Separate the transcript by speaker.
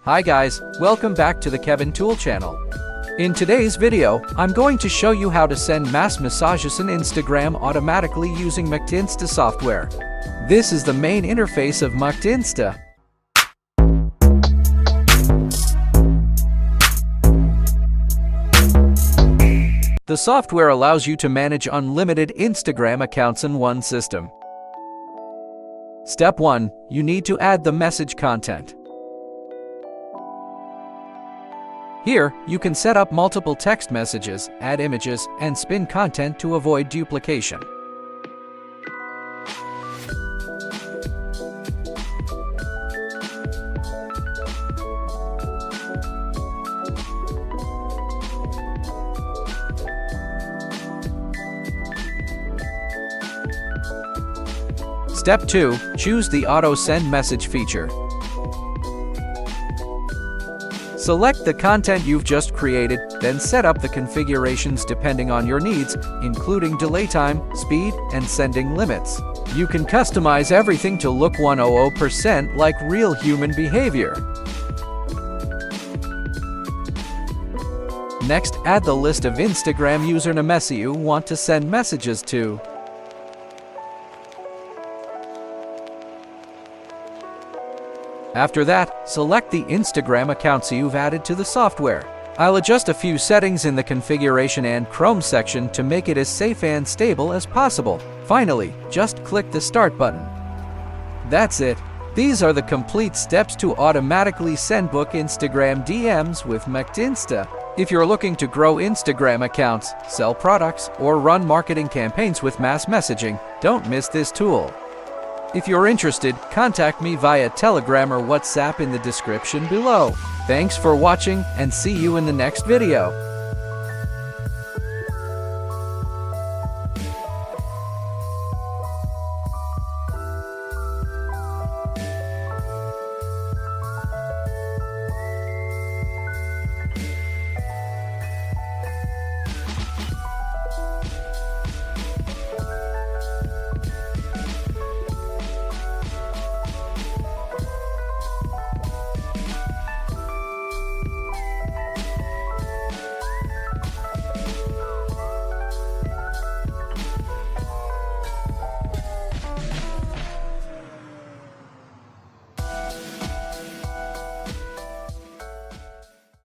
Speaker 1: Hi guys, welcome back to the Kevin Tool channel. In today's video, I'm going to show you how to send mass messages on Instagram automatically using Muktinsta software. This is the main interface of Muktinsta. The software allows you to manage unlimited Instagram accounts in one system. Step 1. You need to add the message content. Here, you can set up multiple text messages, add images, and spin content to avoid duplication. Step 2. Choose the Auto Send Message feature. Select the content you've just created, then set up the configurations depending on your needs, including delay time, speed, and sending limits. You can customize everything to look 100% like real human behavior. Next, add the list of Instagram usernames you want to send messages to. After that, select the Instagram accounts you've added to the software. I'll adjust a few settings in the configuration and Chrome section to make it as safe and stable as possible. Finally, just click the Start button. That's it. These are the complete steps to automatically send book Instagram DMs with Muktinsta. If you're looking to grow Instagram accounts, sell products, or run marketing campaigns with mass messaging, don't miss this tool. If you're interested, contact me via Telegram or WhatsApp in the description below. Thanks for watching and see you in the next video.